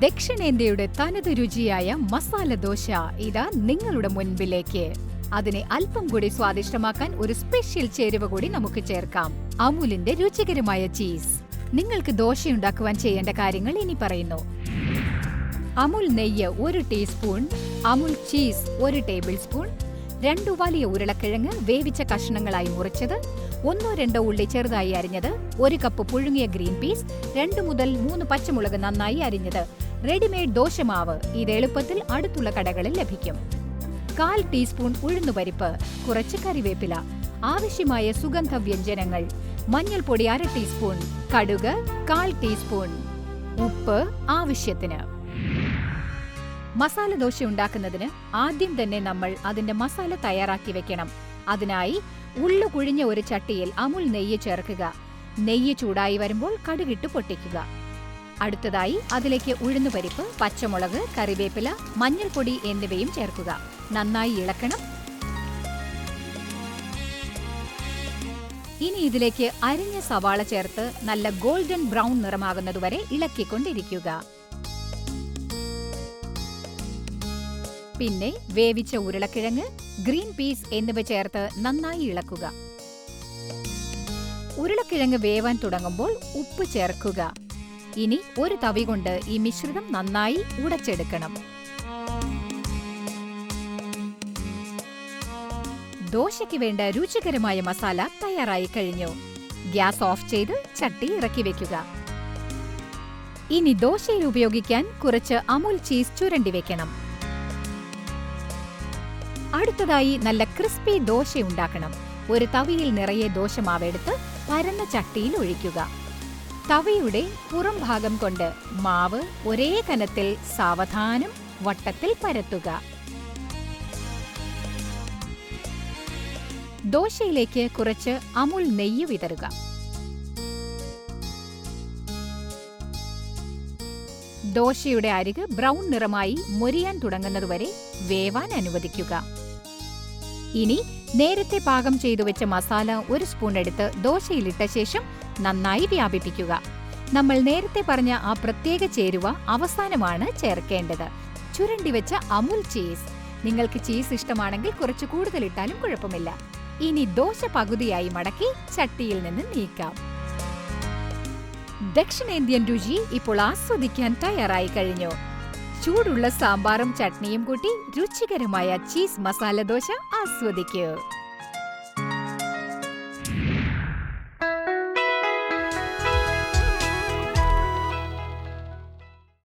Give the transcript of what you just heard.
ദക്ഷിണേന്ത്യയുടെ തനത് രുചിയായ മസാല ദോശ ഇതാ നിങ്ങളുടെ മുൻപിലേക്ക്. അതിനെ അല്പം കൂടി സ്വാദിഷ്ടമാക്കാൻ ഒരു സ്പെഷ്യൽ ചേരുവ കൂടി നമുക്ക് ചേർക്കാം. അമുലിന്റെ രുചികരമായ ചീസ്. നിങ്ങൾക്ക് ദോശയുണ്ടാക്കുവാൻ ചെയ്യേണ്ട കാര്യങ്ങൾ ഇനി പറയുന്നു. അമുൽ നെയ്യ് 1 teaspoon, Amul cheese 1 table spoon, 2 വലിയ ഉരുളക്കിഴങ്ങ് വേവിച്ച കഷ്ണങ്ങളായി മുറിച്ചത്, 1-2 ഉള്ളി ചെറുതായി അരിഞ്ഞത്, 1 കപ്പ് പുഴുങ്ങിയ ഗ്രീൻ പീസ്, 2 മുതൽ 3 പച്ചമുളക് നന്നായി അരിഞ്ഞത്, റെഡിമെയ്ഡ് ദോശമാവ്. ഇത് എളുപ്പത്തിൽ അടുത്തുള്ള കടകളിൽ ലഭിക്കും. 1/4 ടീസ്പൂൺ ഉഴുന്നുപരിപ്പ്, കുറച്ച് കറിവേപ്പില, ആവശ്യമായ സുഗന്ധവ്യഞ്ജനങ്ങൾ, മഞ്ഞൾപ്പൊടി 1/2 ടീസ്പൂൺ, കടുക് 1/4 ടീസ്പൂൺ, ഉപ്പ് ആവശ്യത്തിന്. മസാല ദോശ ഉണ്ടാക്കുന്നതിന് ആദ്യം തന്നെ നമ്മൾ അതിന്റെ മസാല തയ്യാറാക്കി വെക്കണം. അതിനായി ഉള്ളു കുഴിഞ്ഞ ഒരു ചട്ടിയിൽ അമുൽ നെയ്യ് ചേർക്കുക. നെയ്യ് ചൂടായി വരുമ്പോൾ കടുകിട്ട് പൊട്ടിക്കുക. അടുത്തതായി അതിലേക്ക് ഉഴുന്നുപരിപ്പ്, പച്ചമുളക്, കറിവേപ്പില, മഞ്ഞൾപ്പൊടി എന്നിവയും ചേർക്കുക. നന്നായി ഇളക്കണം. ഇനി ഇതിലേക്ക് അരിഞ്ഞ സവാള ചേർത്ത് നല്ല ഗോൾഡൻ ബ്രൗൺ നിറമാകുന്നതുവരെ ഇളക്കിക്കൊണ്ടിരിക്കുക. പിന്നെ വേവിച്ച ഉരുളക്കിഴങ്ങ്, ഗ്രീൻ പീസ് എന്നിവ ചേർത്ത് നന്നായി ഇളക്കുക. ഉരുളക്കിഴങ്ങ് വേവാൻ തുടങ്ങുമ്പോൾ ഉപ്പ് ചേർക്കുക. ഇനി ഒരു തവി കൊണ്ട് ഈ മിശ്രിതം നന്നായി ഉടച്ചെടുക്കണം. ദോശയ്ക്ക് വേണ്ട രുചികരമായ മസാല തയ്യാറായി കഴിഞ്ഞു. ഗ്യാസ് ഓഫ് ചെയ്ത് ചട്ടി ഇറക്കി വെക്കുക. ഇനി ദോശയിൽ ഉപയോഗിക്കാൻ കുറച്ച് അമുൽ ചീസ് ചുരണ്ടി വെക്കണം. അടുത്തതായി നല്ല ക്രിസ്പി ദോശ ഉണ്ടാക്കണം. ഒരു തവിയിൽ നിറയെ ദോശമാവെടുത്ത് പരന്ന ചട്ടിയിൽ ഒഴിക്കുക. തവിയുടെ പുറം ഭാഗം കൊണ്ട് മാവ് ഒരേ കനത്തിൽ സാവധാനം വട്ടത്തിൽ പരത്തുക. ദോശയിലേക്ക് കുറച്ച് അമുൽ നെയ്യ് വിതറുക. ദോശയുടെ അരിക് ബ്രൗൺ നിറമായി മൊരിയാൻ തുടങ്ങുന്നതുവരെ വേവാൻ അനുവദിക്കുക. ഇനി നേരത്തെ പാകം ചെയ്തു വെച്ച മസാല 1 സ്പൂൺ എടുത്ത് ദോശയിലിട്ട ശേഷം നന്നായി വ്യാപിപ്പിക്കുക. നമ്മൾ നേരത്തെ പറഞ്ഞ ആ പ്രത്യേക ചേരുവ അവസാനമാണ് ചേർക്കേണ്ടത്. ചുരണ്ടി വെച്ച അമുൽ ചീസ്. നിങ്ങൾക്ക് ചീസ് ഇഷ്ടമാണെങ്കിൽ കുറച്ച് കൂടുതൽ ഇട്ടാലും കുഴപ്പമില്ല. ഇനി ദോശ പകുതിയായി മടക്കി ചട്ടിയിൽ നിന്ന് നീക്കാം. ദക്ഷിണേന്ത്യൻ രുചി ഇപ്പോൾ ആസ്വദിക്കാൻ തയ്യാറായി കഴിഞ്ഞു. ചൂടുള്ള സാമ്പാറും ചട്നിയും കൂട്ടി രുചികരമായ ചീസ് മസാല ദോശ ആസ്വദിക്കൂ.